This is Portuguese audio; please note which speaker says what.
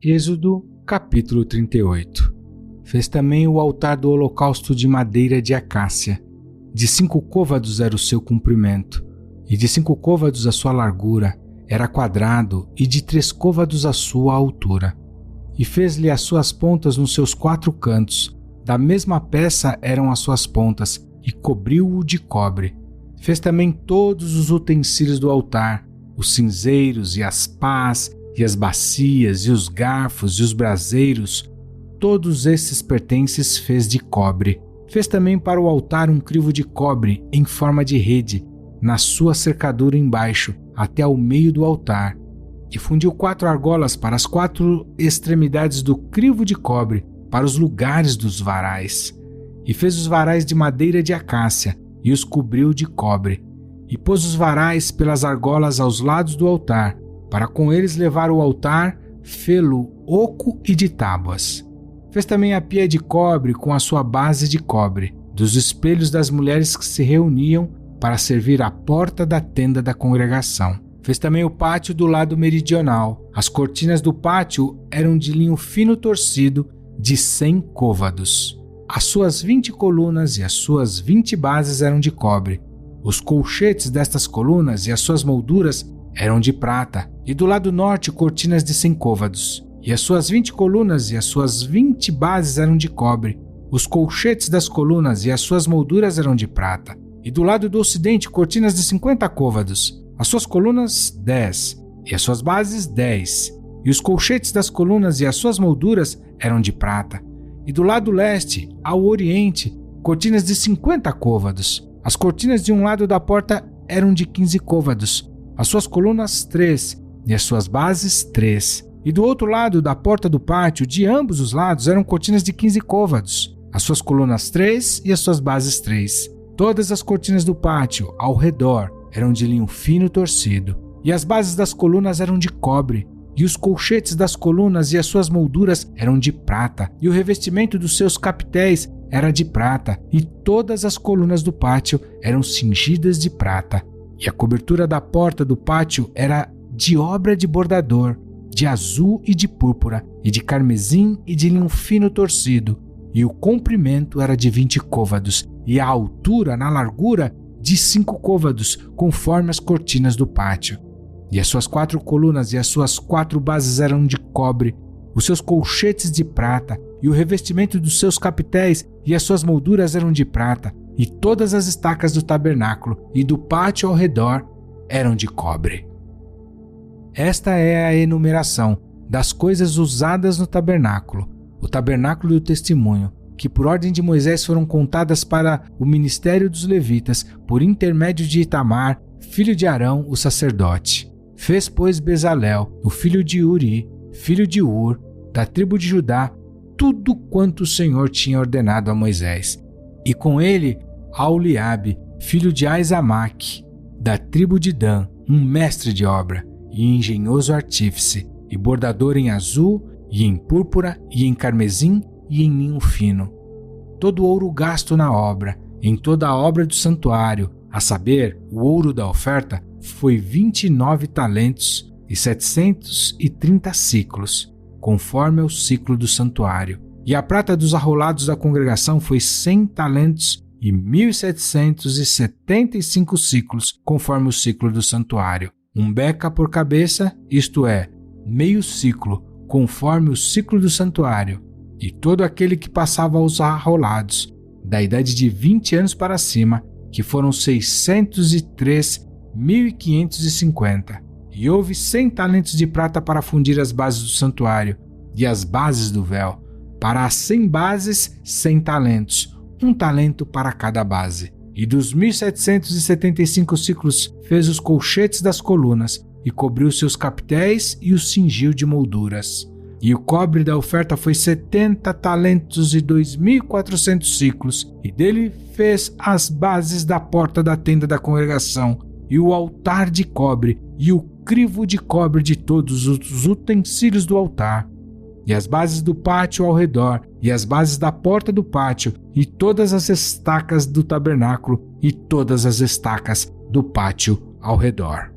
Speaker 1: Êxodo, capítulo 38. Fez também o altar do holocausto de madeira de acácia. De 5 côvados era o seu comprimento, e de 5 côvados a sua largura, era quadrado, e de 3 côvados a sua altura. E fez-lhe as suas pontas nos seus 4 cantos, da mesma peça eram as suas pontas, e cobriu-o de cobre. Fez também todos os utensílios do altar, os cinzeiros e as pás, e as bacias, e os garfos, e os braseiros, todos esses pertences fez de cobre. Fez também para o altar um crivo de cobre em forma de rede, na sua cercadura embaixo, até ao meio do altar. E fundiu 4 argolas para as 4 extremidades do crivo de cobre, para os lugares dos varais. E fez os varais de madeira de acácia, e os cobriu de cobre. E pôs os varais pelas argolas aos lados do altar, para com eles levar o altar, fê-lo oco e de tábuas. Fez também a pia de cobre com a sua base de cobre, dos espelhos das mulheres que se reuniam para servir à porta da tenda da congregação. Fez também o pátio do lado meridional. As cortinas do pátio eram de linho fino torcido, de 100 côvados. As suas 20 colunas e as suas 20 bases eram de cobre. Os colchetes destas colunas e as suas molduras eram de prata, e do lado norte cortinas de 100 côvados. E as suas 20 colunas e as suas 20 bases eram de cobre. Os colchetes das colunas e as suas molduras eram de prata. E do lado do ocidente cortinas de 50 côvados. As suas colunas 10, e as suas bases 10. E os colchetes das colunas e as suas molduras eram de prata. E do lado leste, ao oriente, cortinas de 50 côvados. As cortinas de um lado da porta eram de 15 côvados. As suas colunas 3, e as suas bases 3. E do outro lado da porta do pátio, de ambos os lados, eram cortinas de 15 côvados. As suas colunas 3 e as suas bases 3. Todas as cortinas do pátio, ao redor, eram de linho fino torcido. E as bases das colunas eram de cobre. E os colchetes das colunas e as suas molduras eram de prata. E o revestimento dos seus capitéis era de prata. E todas as colunas do pátio eram cingidas de prata. E a cobertura da porta do pátio era de obra de bordador, de azul e de púrpura, e de carmesim e de linho fino torcido. E o comprimento era de 20 côvados, e a altura na largura de 5 côvados, conforme as cortinas do pátio. E as suas 4 colunas e as suas 4 bases eram de cobre, os seus colchetes de prata, e o revestimento dos seus capitéis e as suas molduras eram de prata, e todas as estacas do tabernáculo e do pátio ao redor eram de cobre. Esta é a enumeração das coisas usadas no tabernáculo, o tabernáculo do testemunho, que por ordem de Moisés foram contadas para o ministério dos levitas, por intermédio de Itamar, filho de Arão, o sacerdote. Fez, pois, Bezalel, o filho de Uri, filho de Ur, da tribo de Judá, tudo quanto o Senhor tinha ordenado a Moisés. E com ele, Aholiabe, filho de Aizamaque, da tribo de Dan, um mestre de obra, e engenhoso artífice, e bordador em azul, e em púrpura, e em carmesim, e em linho fino. Todo o ouro gasto na obra, em toda a obra do santuário, a saber, o ouro da oferta, foi 29 talentos e 730 ciclos, conforme ao ciclo do santuário. E a prata dos arrolados da congregação foi 100 talentos e 1.775 ciclos, conforme o ciclo do santuário. Um beca por cabeça, isto é, meio ciclo, conforme o ciclo do santuário. E todo aquele que passava aos arrolados, da idade de 20 anos para cima, que foram 603.550. E houve 100 talentos de prata para fundir as bases do santuário e as bases do véu. Para as 100 bases, 100 talentos, 1 talento para cada base. E dos 1.775 ciclos fez os colchetes das colunas, e cobriu seus capitéis e os cingiu de molduras. E o cobre da oferta foi 70 talentos e 2.400 ciclos, e dele fez as bases da porta da tenda da congregação, e o altar de cobre, e o crivo de cobre de todos os utensílios do altar, e as bases do pátio ao redor, e as bases da porta do pátio, e todas as estacas do tabernáculo, e todas as estacas do pátio ao redor.